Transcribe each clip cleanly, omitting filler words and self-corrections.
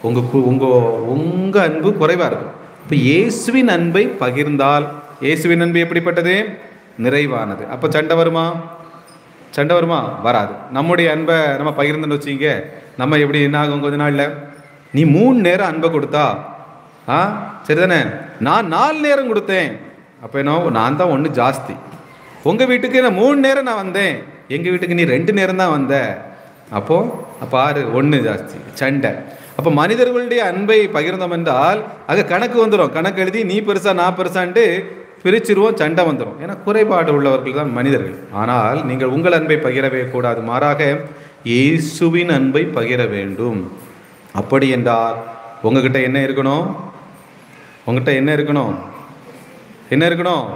உங்கள் அன்பு குறைவாக இருக்கும். இப்போ இயேசுவின் அன்பை பகிர்ந்தால், இயேசுவின் அன்பு எப்படிப்பட்டது? நிறைவானது. அப்போ சண்டை வருமா? சண்டை வருமா? வராது. நம்முடைய அன்பை நம்ம பகிர்ந்துன்னு வச்சிங்க, நம்ம எப்படி என்ன ஆகும்? கொஞ்ச நாளில் நீ 3 நேரம் அன்பை கொடுத்தா சரிதானே, நான் 4 நேரம் கொடுத்தேன், அப்போ என்ன, நான் தான் ஒன்று ஜாஸ்தி. உங்கள் வீட்டுக்கு நான் 3 நேரம் நான் வந்தேன், எங்கள் வீட்டுக்கு நீ 2 நேரம் தான் வந்த, அப்போ 1 ஜாஸ்தி, சண்டை. அப்போ மனிதர்களுடைய அன்பை பகிர்ந்தோம் என்றால் அங்கே கணக்கு வந்துடும். கணக்கு எழுதி நீ பெருசா நான் பெருசான்ட்டு பிரிச்சிருவோம், சண்டை வந்துடும். ஏன்னா குறைபாடு உள்ளவர்கள் தான் மனிதர்கள். ஆனால் நீங்கள் உங்கள் அன்பை பகிரவே கூடாது, மாறாக இயேசுவின் அன்பை பகிர வேண்டும். அப்படி என்றால் உங்ககிட்ட என்ன இருக்கணும்? உங்ககிட்ட என்ன இருக்கணும்? என்ன இருக்கணும்?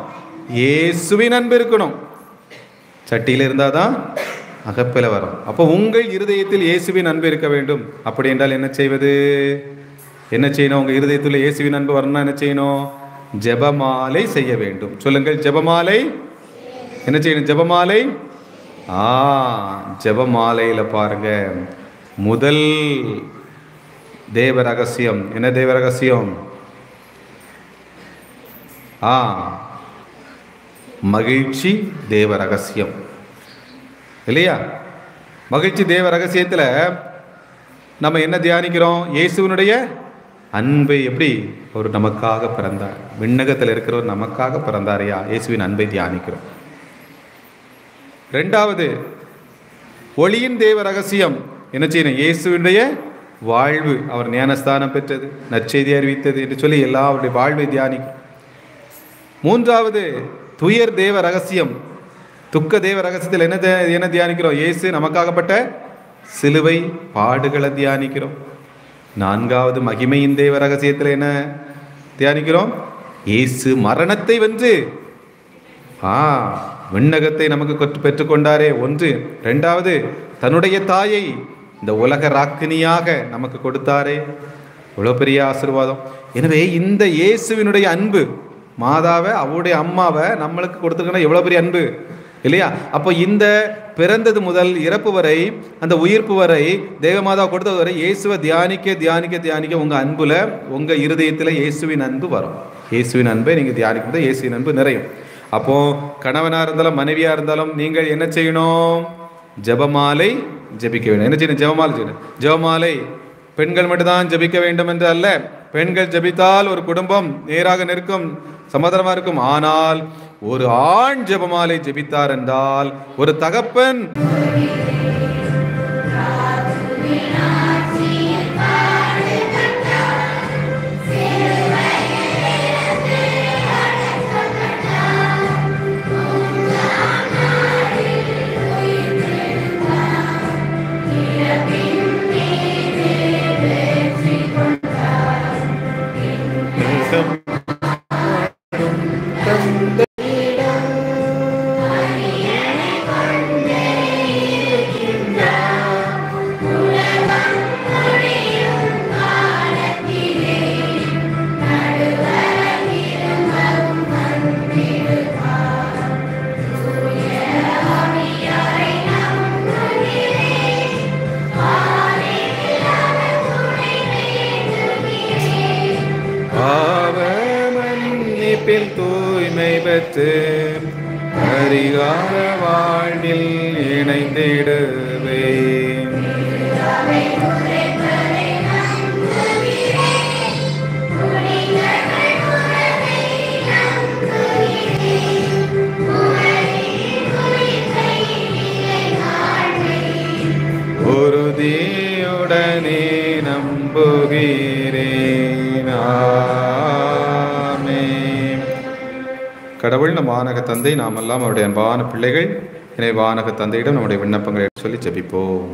இயேசுவின் அன்பு இருக்கணும். சட்டியில் இருந்தால் தான் அகப்பில வரும். அப்போ உங்கள் இருதயத்தில் இயேசுவின் அன்பு இருக்க வேண்டும். அப்படி என்றால் என்ன செய்வது? என்ன செய்யணும்? உங்கள் இருதயத்தில் இயேசுவின் அன்பு வரணும்னா என்ன செய்யணும்? ஜெபமாலை செய்ய வேண்டும். சொல்லுங்கள், ஜெபமாலை. என்ன செய்யணும்? ஜெபமாலை. ஜெபமாலையில் பாருங்க, முதல் தேவ ரகசியம் என்ன? தேவ ரகசியம் மகிழ்ச்சி தேவ ரகசியம் இல்லையா? மகிழ்ச்சி தேவ ரகசியத்தில் நம்ம என்ன தியானிக்கிறோம்? இயேசுவினுடைய அன்பை. எப்படி ஒரு நமக்காக பிறந்தார், விண்ணகத்தில் இருக்கிறவர் நமக்காக பிறந்தாரையா, இயேசுவின் அன்பை தியானிக்கிறோம். 2வது ஒளியின் தேவ ரகசியம் என்ன செய்யணும்? இயேசுவினுடைய வாழ்வு, அவர் ஞானஸ்தானம் பெற்றது, நற்செய்தி அறிவித்தது என்று சொல்லி எல்லாருடைய வாழ்வை தியானிக்கும். 3வது துயர் தேவ ரகசியம், துக்க தேவ ரகசியத்தில் என்ன தியானிக்கிறோம்? இயேசு நமக்காகப்பட்ட சிலுவை பாடுகளை தியானிக்கிறோம். 4வது மகிமையின் தேவ ரகசியத்தில் என்ன தியானிக்கிறோம்? இயேசு மரணத்தை வென்று விண்ணகத்தை நமக்கு பெற்றுக்கொண்டாரே, 1. 2வது தன்னுடைய தாயை இந்த உலக ராக்கினியாக நமக்கு கொடுத்தாரே, இவ்வளோ பெரிய ஆசீர்வாதம். எனவே இந்த இயேசுவினுடைய அன்பு, மாதாவை அவருடைய அம்மாவை நம்மளுக்கு கொடுத்துருக்கணும், எவ்வளோ பெரிய அன்பு இல்லையா? அப்போ இந்த பிறந்தது முதல் இறப்பு வரை, அந்த உயிர்ப்பு வரை, தேவமாதா கொடுத்தது வரை இயேசுவை தியானிக்க தியானிக்க தியானிக்க உங்கள் அன்புல, உங்கள் இருதயத்தில் இயேசுவின் அன்பு வரும். இயேசுவின் அன்பை நீங்கள் தியானிக்கும் போது இயேசுவின் அன்பு நிறையும். அப்போ கணவனாக இருந்தாலும் மனைவியாக இருந்தாலும் நீங்கள் என்ன செய்யணும்? ஜெபமாலை ஜெபிக்க வேண்டும். என்ன செய்யணும்? ஜெபமாலை செய்யணும். ஜெபமாலை பெண்கள் மட்டும்தான் ஜெபிக்க வேண்டும் என்று அல்ல. பெண்கள் ஜெபித்தால் ஒரு குடும்பம் நேராக நிற்கும், சமாதானமாக இருக்கும். ஆனால் ஒரு ஆண் ஜெபமாலை ஜெபித்தார் என்றால், ஒரு தகப்பன் தூய்மை பெற்று பரிகார வாழ்வில் இணைந்திடுவேன். உறுதியுடனே நம்புகிறேன். கடவுள் நம் வானக தந்தை, நாம் எல்லாம் அவருடைய அன்பான பிள்ளைகள். எனவே வானக தந்தையிடம் நம்முடைய விண்ணப்பங்களை சொல்லி ஜெபிப்போம்.